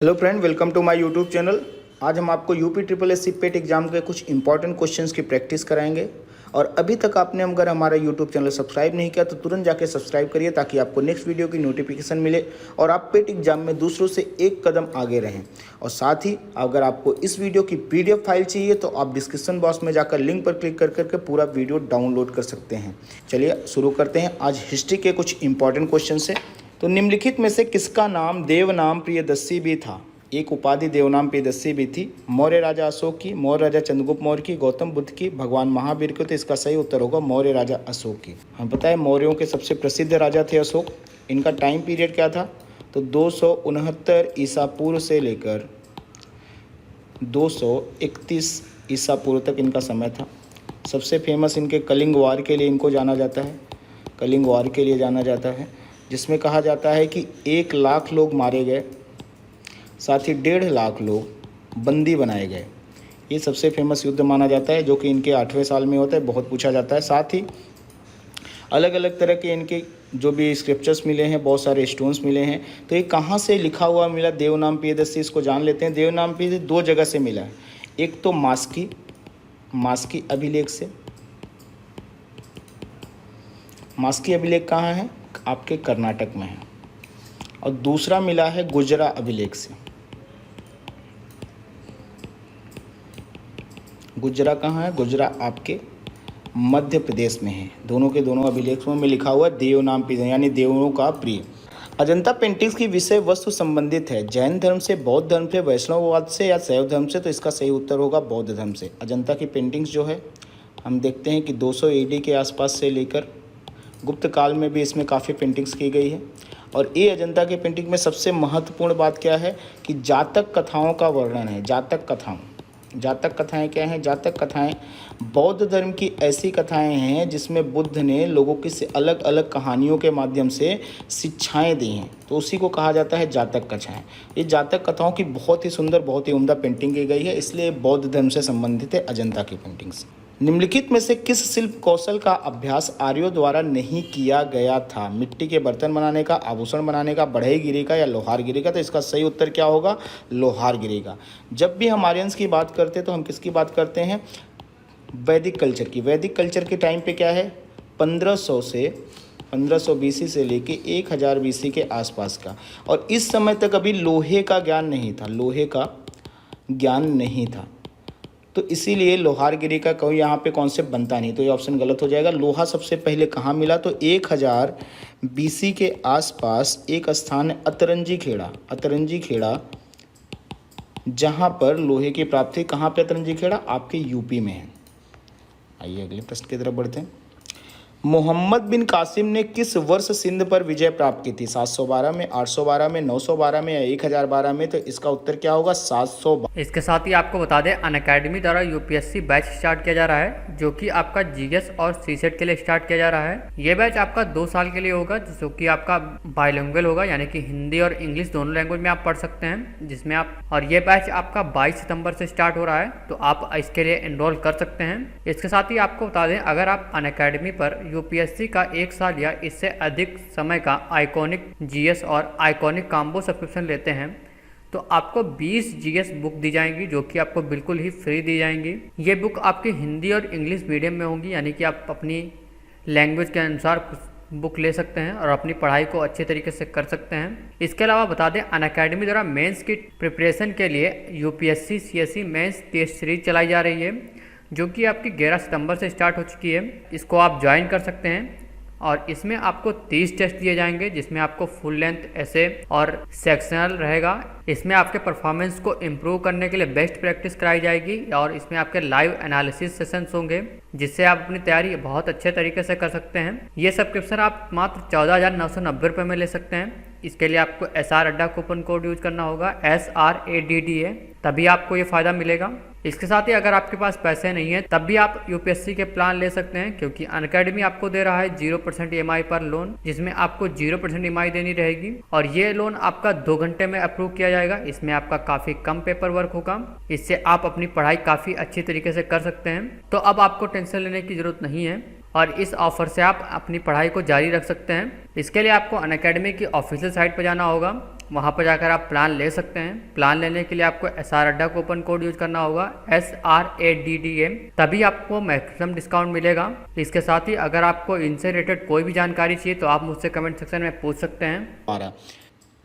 Hello friend, welcome to my YouTube channel. आज हम आपको UP triple S PET exam के कुछ इंपॉर्टेंट क्वेश्चंस की प्रैक्टिस कराएंगे। और अभी तक आपने अगर हमारा यूट्यूब चैनल सब्सक्राइब नहीं किया तो तुरंत जाके सब्सक्राइब करिए ताकि आपको नेक्स्ट वीडियो की नोटिफिकेशन मिले और आप पेट एग्जाम में दूसरों से एक कदम आगे रहें। और साथ ही अगर आपको इस वीडियो की PDF फाइल चाहिए तो आप डिस्क्रिप्शन बॉक्स में जाकर लिंक पर क्लिक कर करके पूरा वीडियो डाउनलोड कर सकते हैं। चलिए शुरू करते हैं। आज हिस्ट्री के कुछ इंपॉर्टेंट क्वेश्चन से। तो निम्नलिखित में से किसका नाम देवनाम प्रियदर्शी भी था? एक उपाधि देवनाम प्रियदर्शी भी थी। मौर्य राजा अशोक की, मौर्य राजा चंद्रगुप्त मौर्य की, गौतम बुद्ध की, भगवान महावीर की। तो इसका सही उत्तर होगा मौर्य राजा अशोक की। हमें पता है मौर्यों के सबसे प्रसिद्ध राजा थे अशोक। इनका टाइम पीरियड क्या था? तो 269 ईसा पूर्व से लेकर 231 ईसा पूर्व तक इनका समय था। सबसे फेमस इनके कलिंग वार के लिए इनको जाना जाता है। कलिंग वार के लिए जाना जाता है, जिसमें कहा जाता है कि 1 लाख लोग मारे गए, साथ ही 1.5 लाख लोग बंदी बनाए गए। ये सबसे फेमस युद्ध माना जाता है, जो कि इनके 8वें साल में होता है। बहुत पूछा जाता है। साथ ही अलग अलग तरह के इनके जो भी स्क्रिप्चर्स मिले हैं, बहुत सारे स्टोन्स मिले हैं। तो ये कहाँ से लिखा हुआ मिला देवनाम प्रियदर्शी? इसको जान लेते हैं। देवनाम प्रियदर्शी 2 जगह से मिला है। एक तो मास्की अभिलेख से। मास्की अभिलेख कहाँ है? आपके कर्नाटक में है। और दूसरा मिला है गुजरा अभिलेख से। गुजरा कहाँ है? गुजरा आपके मध्य प्रदेश में है। दोनों के दोनों अभिलेखों में लिखा हुआ देवनाम प्रिय, यानी देवों का प्रिय। अजंता पेंटिंग्स की विषय वस्तु संबंधित है। जैन धर्म से, बौद्ध धर्म से, वैष्णववाद से या शैव धर्म से? तो इसका सही उत्तर होगा बौद्ध धर्म से। अजंता की पेंटिंग्स जो है हम देखते हैं कि 200 AD के आसपास से लेकर गुप्त काल में भी इसमें काफ़ी पेंटिंग्स की गई है। और ये अजंता के पेंटिंग में सबसे महत्वपूर्ण बात क्या है कि जातक कथाओं का वर्णन है। जातक कथाएं क्या हैं? जातक कथाएं बौद्ध धर्म की ऐसी कथाएं हैं जिसमें बुद्ध ने लोगों की से अलग अलग कहानियों के माध्यम से शिक्षाएं दी हैं। तो उसी को कहा जाता है जातक कथाएं। ये जातक कथाओं की बहुत ही सुंदर, बहुत ही उम्दा पेंटिंग की गई है, इसलिए बौद्ध धर्म से संबंधित है अजंता की पेंटिंग्स। निम्नलिखित में से किस शिल्प कौशल का अभ्यास आर्यों द्वारा नहीं किया गया था? मिट्टी के बर्तन बनाने का, आभूषण बनाने का, बढ़ईगिरी का या लोहारगिरी का? तो इसका सही उत्तर क्या होगा? लोहारगिरी का। जब भी हम आर्यंस की बात करते हैं तो हम किसकी बात करते हैं? वैदिक कल्चर की। वैदिक कल्चर के टाइम पे क्या है? 1500 BC से लेके 1000 BC के आसपास का। और इस समय तक अभी लोहे का ज्ञान नहीं था। तो इसीलिए लोहारगिरी का कोई यहाँ पे कॉन्सेप्ट बनता नहीं। तो ये ऑप्शन गलत हो जाएगा। लोहा सबसे पहले कहाँ मिला? तो 1000 BC के आसपास एक स्थान है अतरंजी खेड़ा, जहाँ पर लोहे की प्राप्ति। कहाँ पे अतरंजी खेड़ा? आपके यूपी में है। आइए अगले प्रश्न की तरफ बढ़ते हैं। मोहम्मद बिन कासिम ने किस वर्ष सिंध पर विजय प्राप्त की थी? 712 में, 812 में, 912 में या 1012 में? तो इसका उत्तर क्या होगा? 712। इसके साथ ही आपको बता दें अनअकैडमी द्वारा UPSC बैच स्टार्ट किया जा रहा है, जो कि आपका GS और CSET के लिए स्टार्ट किया जा रहा है। ये बैच आपका 2 साल के लिए होगा, जो कि आपका बायलिंगुअल होगा, यानी कि हिंदी और इंग्लिश दोनों लैंग्वेज में आप पढ़ सकते हैं। जिसमें और ये बैच आपका 22 सितंबर से स्टार्ट हो रहा है, तो आप इसके लिए एनरोल कर सकते हैं। इसके साथ ही आपको बता दें, अगर आप अनअकैडमी पर UPSC का 1 साल या इससे अधिक समय का आइकॉनिक GS और आइकॉनिक कॉम्बो सब्सक्रिप्शन लेते हैं तो आपको 20 GS बुक दी जाएंगी, जो कि आपको बिल्कुल ही फ्री दी जाएंगी। ये बुक आपकी हिंदी और इंग्लिश मीडियम में होंगी, यानी कि आप अपनी लैंग्वेज के अनुसार बुक ले सकते हैं और अपनी पढ़ाई को अच्छे तरीके से कर सकते हैं। इसके अलावा बता दें अनअकैडमी द्वारा मेंस की प्रिपरेशन के लिए UPSC CSE mains test series चलाई जा रही है, जो कि आपकी 11 सितंबर से स्टार्ट हो चुकी है। इसको आप ज्वाइन कर सकते हैं और इसमें आपको 30 टेस्ट दिए जाएंगे, जिसमें आपको फुल लेंथ ऐसे और सेक्शनल रहेगा। इसमें आपके परफॉर्मेंस को इम्प्रूव करने के लिए बेस्ट प्रैक्टिस कराई जाएगी और इसमें आपके लाइव एनालिसिस सेशंस होंगे, जिससे आप अपनी तैयारी बहुत अच्छे तरीके से कर सकते हैं। ये सब्सक्रिप्शन आप मात्र 14,990 रुपये में ले सकते हैं। इसके लिए आपको SR अड्डा कूपन कोड यूज करना होगा, SRADDA, तभी आपको ये फ़ायदा मिलेगा। इसके साथ ही अगर आपके पास पैसे नहीं है तब भी आप UPSC के प्लान ले सकते हैं, क्योंकि अनअकैडमी आपको दे रहा है 0% EMI पर लोन, जिसमें आपको 0% EMI देनी रहेगी और ये लोन आपका 2 घंटे में अप्रूव किया जाएगा। इसमें आपका काफ़ी कम पेपर वर्क होगा, इससे आप अपनी पढ़ाई काफ़ी अच्छी तरीके से कर सकते हैं। तो अब आपको टेंशन लेने की ज़रूरत नहीं है और इस ऑफर से आप अपनी पढ़ाई को जारी रख सकते हैं। इसके लिए आपको अनअकैडमी की ऑफिशियल साइट पर जाना होगा वहाँ पर जाकर आप प्लान ले सकते हैं। प्लान लेने के लिए आपको SR अड्डा कूपन कोड यूज करना होगा, SRADDM, तभी आपको मैक्सिमम डिस्काउंट मिलेगा। इसके साथ ही अगर आपको इनसे रिलेटेड कोई भी जानकारी चाहिए तो आप मुझसे कमेंट सेक्शन में पूछ सकते हैं।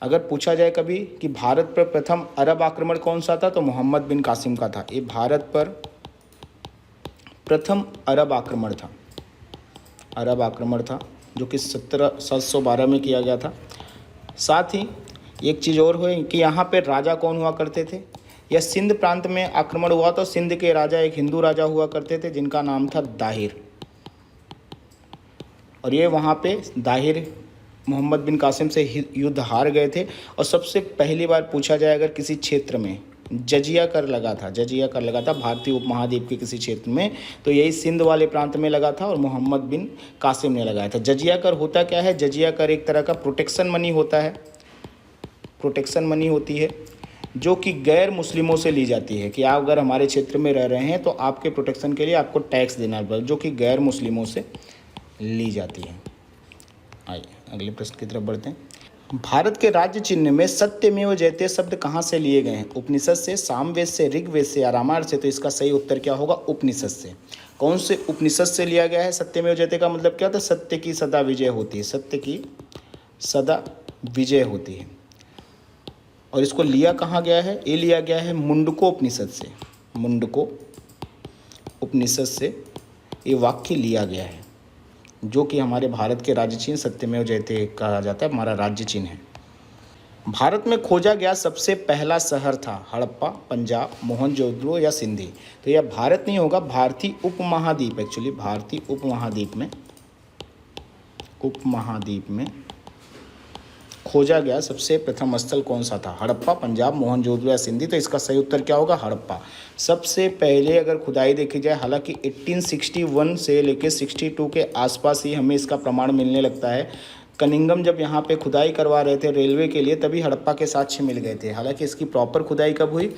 अगर पूछा जाए कभी कि भारत पर प्रथम अरब आक्रमण कौन सा था, तो मोहम्मद बिन कासिम का था। ये भारत पर प्रथम अरब आक्रमण था, अरब आक्रमण था, जो कि 1712 में किया गया था। साथ ही एक चीज़ और हुई कि यहाँ पे राजा कौन हुआ करते थे। यह सिंध प्रांत में आक्रमण हुआ तो सिंध के राजा एक हिंदू राजा हुआ करते थे जिनका नाम था दाहिर, और ये वहाँ पे दाहिर मोहम्मद बिन कासिम से युद्ध हार गए थे। और सबसे पहली बार पूछा जाए अगर किसी क्षेत्र में जजिया कर लगा था, जजिया कर लगा था भारतीय उपमहाद्वीप के किसी क्षेत्र में, तो यही सिंध वाले प्रांत में लगा था और मोहम्मद बिन कासिम ने लगाया था। जजिया कर होता क्या है? जजिया कर एक तरह का प्रोटेक्शन मनी होता है, प्रोटेक्शन मनी होती है जो कि गैर मुस्लिमों से ली जाती है कि आप अगर हमारे क्षेत्र में रह रहे हैं तो आपके प्रोटेक्शन के लिए आपको टैक्स देना पड़ेगा, जो कि गैर मुस्लिमों से ली जाती है। आइए अगले प्रश्न की तरफ बढ़ते हैं। भारत के राज्य चिन्ह में सत्यमेव जयते शब्द कहाँ से लिए गए हैं? उपनिषद से, सामवेद से, ऋग्वेद से या रामायण से? तो इसका सही उत्तर क्या होगा? उपनिषद से। कौन से उपनिषद से लिया गया है? सत्यमेव जयते का मतलब क्या होता है? सत्य की सदा विजय होती है, सत्य की सदा विजय होती है। और इसको लिया कहाँ गया है? ये लिया गया है मुंडको उपनिषद से, मुंडको उपनिषद से ये वाक्य लिया गया है, जो कि हमारे भारत के राज्य चिन्ह सत्यमेव जयते कहा जाता है, हमारा राज्य चिन्ह है। भारत में खोजा गया सबसे पहला शहर था हड़प्पा, पंजाब, मोहनजोदड़ो या सिंधी? तो यह भारत नहीं होगा, भारतीय उपमहाद्वीप, एक्चुअली भारतीय उपमहाद्वीप में खोजा गया सबसे प्रथम स्थल कौन सा था? हड़प्पा, पंजाब, मोहनजोदड़ो या सिंधी? तो इसका सही उत्तर क्या होगा? हड़प्पा। सबसे पहले अगर खुदाई देखी जाए, हालांकि 1861 से लेकर 62 के आसपास ही हमें इसका प्रमाण मिलने लगता है। कनिंगम जब यहाँ पे खुदाई करवा रहे थे रेलवे के लिए, तभी हड़प्पा के साक्ष्य मिल गए थे। हालांकि इसकी प्रॉपर खुदाई कब हुई?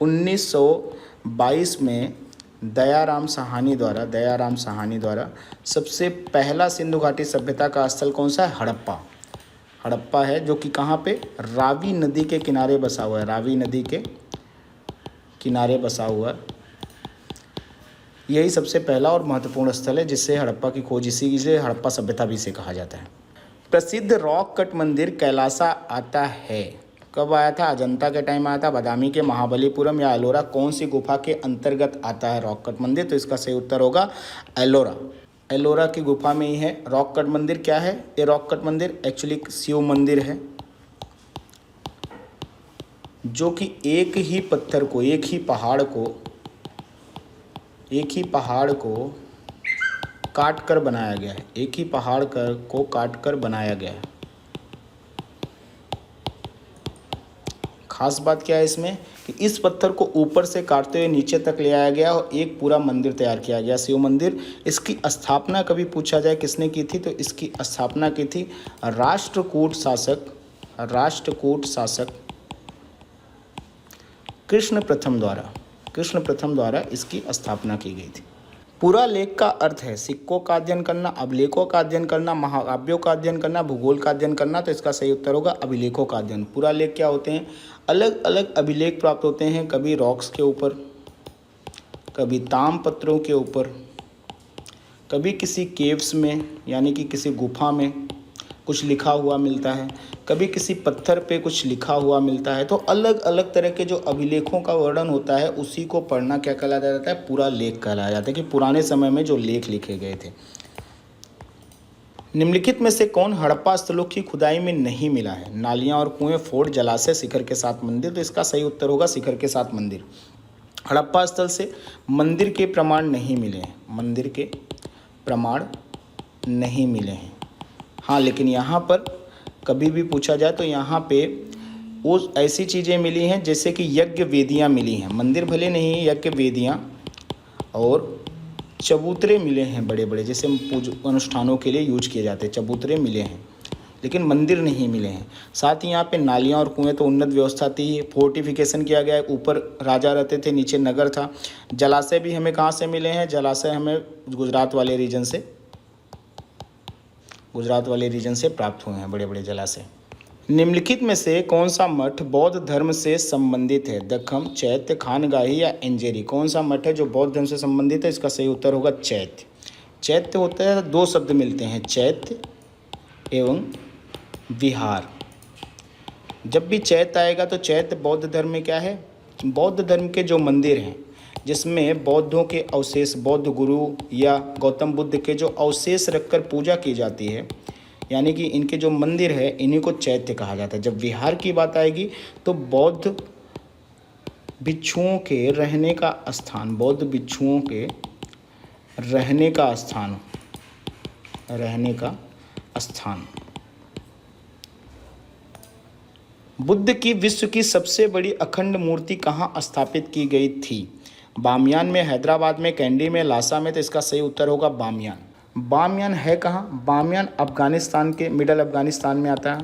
1922 में दयाराम साहनी द्वारा सबसे पहला सिंधु घाटी सभ्यता का स्थल कौन सा है? हड़प्पा। हड़प्पा है, जो कि कहाँ पे? रावी नदी के किनारे बसा हुआ है, रावी नदी के किनारे बसा हुआ है। यही सबसे पहला और महत्वपूर्ण स्थल है जिससे हड़प्पा की खोज, इसी से हड़प्पा सभ्यता भी इसे कहा जाता है। प्रसिद्ध रॉक कट मंदिर कैलासा आता है, कब आया था? अजंता के टाइम आया था, बादामी के, महाबलीपुरम या एलोरा? कौन सी गुफा के अंतर्गत आता है रॉक कट मंदिर? तो इसका सही उत्तर होगा एलोरा। एलोरा की गुफा में ही है रॉक कट मंदिर। क्या है ये रॉक कट मंदिर? एक्चुअली शिव मंदिर है, जो कि एक ही पत्थर को, एक ही पहाड़ को काट कर बनाया गया है, एक ही पहाड़ को काट कर बनाया गया है। खास बात क्या है इसमें कि इस पत्थर को ऊपर से काटते हुए नीचे तक ले आया गया और एक पूरा मंदिर तैयार किया गया, शिव मंदिर। इसकी स्थापना कभी पूछा जाए किसने की थी, तो इसकी स्थापना की थी राष्ट्रकूट शासक कृष्ण प्रथम द्वारा इसकी स्थापना की गई थी। पुरालेख का अर्थ है सिक्कों का अध्ययन करना, अभिलेखों का अध्ययन करना, महाकाव्यों का अध्ययन करना, भूगोल का अध्ययन करना। तो इसका सही उत्तर होगा अभिलेखों का अध्ययन। पुरालेख क्या होते हैं? अलग अलग अभिलेख प्राप्त होते हैं, कभी रॉक्स के ऊपर, कभी ताम्रपत्रों के ऊपर, कभी किसी केव्स में यानी कि किसी गुफा में कुछ लिखा हुआ मिलता है, कभी किसी पत्थर पे कुछ लिखा हुआ मिलता है। तो अलग अलग तरह के जो अभिलेखों का वर्णन होता है उसी को पढ़ना क्या कहलाया जाता है? पुरालेख कहलाया जाता है, कि पुराने समय में जो लेख लिखे गए थे। निम्नलिखित में से कौन हड़प्पा स्थलों की खुदाई में नहीं मिला है? नालियाँ और कुएं, फोर्ट, जलाशय, शिखर के साथ मंदिर? तो इसका सही उत्तर होगा शिखर के साथ मंदिर। हड़प्पा स्थल से मंदिर के प्रमाण नहीं मिले हैं, मंदिर के प्रमाण नहीं मिले हैं। हाँ, लेकिन यहाँ पर कभी भी पूछा जाए तो यहाँ पे वो ऐसी चीज़ें मिली हैं जैसे कि यज्ञ वेदियाँ मिली हैं। मंदिर भले नहीं, यज्ञ वेदियाँ और चबूतरे मिले हैं बड़े बड़े, जैसे पूजा अनुष्ठानों के लिए यूज किए जाते हैं, चबूतरे मिले हैं, लेकिन मंदिर नहीं मिले हैं। साथ ही यहाँ पे नालियाँ और कुएँ तो उन्नत व्यवस्था थी, फोर्टिफिकेशन किया गया है, ऊपर राजा रहते थे, नीचे नगर था। जलाशय भी हमें कहाँ से मिले हैं? जलाशय हमें गुजरात वाले रीजन से प्राप्त हुए हैं, बड़े बड़े जलाशय। निम्नलिखित में से कौन सा मठ बौद्ध धर्म से संबंधित है? दक्खम, चैत्य, खानगाही या अंजेरी? कौन सा मठ है जो बौद्ध धर्म से संबंधित है? इसका सही उत्तर होगा चैत्य। चैत्य होता है, दो शब्द मिलते हैं, चैत्य एवं विहार। जब भी चैत्य आएगा तो चैत्य बौद्ध धर्म में क्या है? बौद्ध धर्म के जो मंदिर हैं जिसमें बौद्धों के अवशेष, बौद्ध गुरु या गौतम बुद्ध के जो अवशेष रखकर पूजा की जाती है, यानी कि इनके जो मंदिर है इन्हीं को चैत्य कहा जाता है। जब विहार की बात आएगी तो बौद्ध भिक्षुओं के रहने का स्थान, बौद्ध भिक्षुओं के रहने का स्थान, बुद्ध की विश्व की सबसे बड़ी अखंड मूर्ति कहाँ स्थापित की गई थी? बामियान में, हैदराबाद में, कैंडी में, लासा में? तो इसका सही उत्तर होगा बामियान। बामियान है कहाँ? बामियान अफगानिस्तान के मिडल अफगानिस्तान में आता है।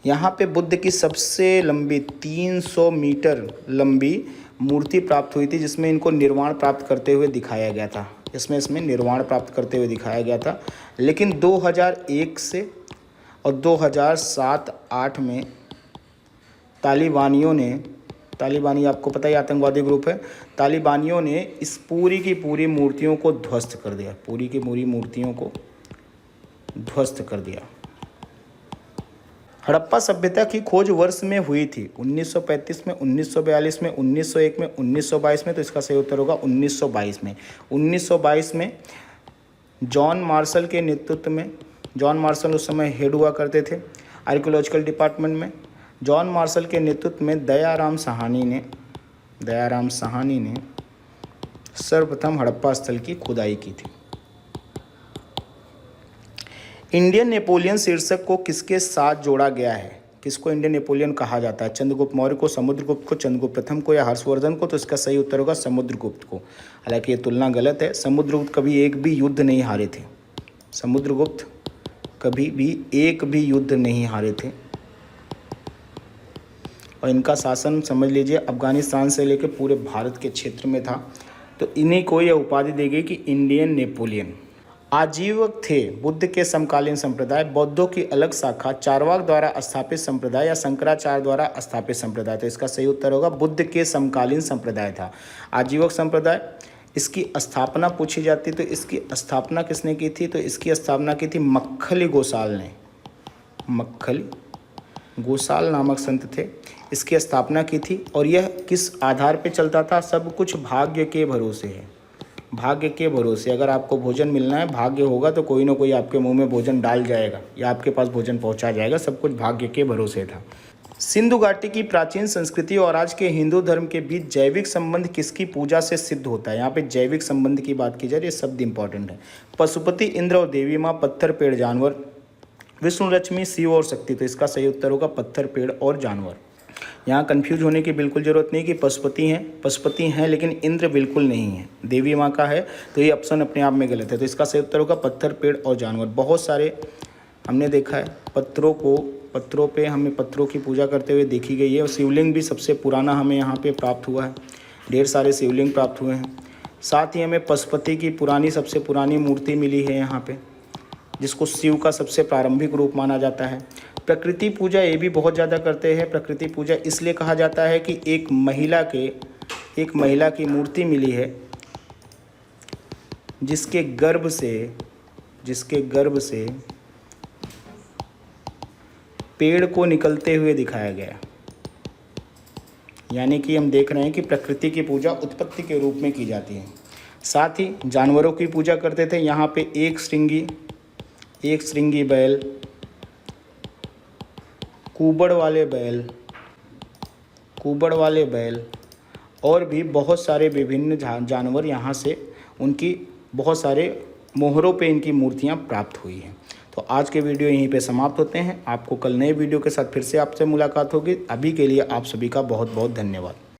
यहाँ पे बुद्ध की सबसे लंबी 300 मीटर लंबी मूर्ति प्राप्त हुई थी, जिसमें इनको निर्वाण प्राप्त करते हुए दिखाया गया था। इसमें निर्वाण प्राप्त करते हुए दिखाया गया था। लेकिन 2001 से और 2007-8 में तालिबानी आपको पता ही आतंकवादी ग्रुप है, तालिबानियों ने इस पूरी की पूरी मूर्तियों को ध्वस्त कर दिया, पूरी की पूरी मूर्तियों को ध्वस्त कर दिया। हड़प्पा सभ्यता की खोज वर्ष में हुई थी? 1935 में, 1942 में, 1901 में, 1922 में? तो इसका सही उत्तर होगा 1922 में। 1922 में जॉन मार्शल के नेतृत्व में, जॉन मार्शल उस समय हेड हुआ करते थे आर्कियोलॉजिकल डिपार्टमेंट में, जॉन मार्शल के नेतृत्व में दयाराम साहनी ने सर्वप्रथम हड़प्पा स्थल की खुदाई की थी। इंडियन नेपोलियन शीर्षक को किसके साथ जोड़ा गया है? किसको इंडियन नेपोलियन कहा जाता है? चंद्रगुप्त मौर्य को, समुद्रगुप्त को, चंद्रगुप्त प्रथम को या हर्षवर्धन को? तो इसका सही उत्तर होगा समुद्रगुप्त को। हालांकि ये तुलना गलत है, समुद्रगुप्त कभी एक भी युद्ध नहीं हारे थे। समुद्रगुप्त कभी भी एक भी युद्ध नहीं हारे थे और इनका शासन समझ लीजिए अफगानिस्तान से लेकर पूरे भारत के क्षेत्र में था। तो इन्हीं को यह उपाधि दी गई कि इंडियन नेपोलियन। आजीवक थे बुद्ध के समकालीन संप्रदाय, बौद्धों की अलग शाखा, चारवाक द्वारा स्थापित संप्रदाय या शंकराचार्य द्वारा स्थापित संप्रदाय? तो इसका सही उत्तर होगा बुद्ध के समकालीन संप्रदाय था आजीवक संप्रदाय। इसकी स्थापना पूछी जाती तो इसकी स्थापना किसने की थी? तो इसकी स्थापना की थी मक्खली गोसाल ने। मक्खली गोसाल नामक संत थे, इसकी स्थापना की थी। और यह किस आधार पे चलता था? सब कुछ भाग्य के भरोसे है, भाग्य के भरोसे। अगर आपको भोजन मिलना है, भाग्य होगा तो कोई ना कोई आपके मुंह में भोजन डाल जाएगा या आपके पास भोजन पहुंचा जाएगा। सब कुछ भाग्य के भरोसे था। सिंधु घाटी की प्राचीन संस्कृति और आज के हिंदू धर्म के बीच जैविक संबंध किसकी पूजा से सिद्ध होता है? यहाँ पे जैविक संबंध की बात की जाए, ये शब्द इंपॉर्टेंट है। पशुपति, इंद्र और देवी माँ, पत्थर, पेड़, जानवर, विष्णु, लक्ष्मी, शिव और शक्ति? तो इसका सही उत्तर होगा पत्थर, पेड़ और जानवर। यहाँ कंफ्यूज होने की बिल्कुल ज़रूरत नहीं कि पशुपति हैं लेकिन इंद्र बिल्कुल नहीं है, देवी माँ का है, तो ये ऑप्शन अपने आप में गलत है। तो इसका सही उत्तर होगा पत्थर, पेड़ और जानवर। बहुत सारे हमने देखा है पत्थरों पे हमें पत्थरों की पूजा करते हुए देखी गई है। और शिवलिंग भी सबसे पुराना हमें यहाँ पे प्राप्त हुआ है, ढेर सारे शिवलिंग प्राप्त हुए हैं। साथ ही हमें पशुपति की सबसे पुरानी मूर्ति मिली है यहाँ पे, जिसको शिव का सबसे प्रारंभिक रूप माना जाता है। प्रकृति पूजा ये भी बहुत ज़्यादा करते हैं। प्रकृति पूजा इसलिए कहा जाता है कि एक महिला की मूर्ति मिली है जिसके गर्भ से पेड़ को निकलते हुए दिखाया गया। यानी कि हम देख रहे हैं कि प्रकृति की पूजा उत्पत्ति के रूप में की जाती है। साथ ही जानवरों की पूजा करते थे। यहाँ पे एक श्रृंगी बैल, कुबड़ वाले बैल और भी बहुत सारे विभिन्न जानवर यहाँ से उनकी बहुत सारे मोहरों पे इनकी मूर्तियाँ प्राप्त हुई हैं। तो आज के वीडियो यहीं पे समाप्त होते हैं। आपको कल नए वीडियो के साथ फिर से आपसे मुलाकात होगी। अभी के लिए आप सभी का बहुत बहुत धन्यवाद।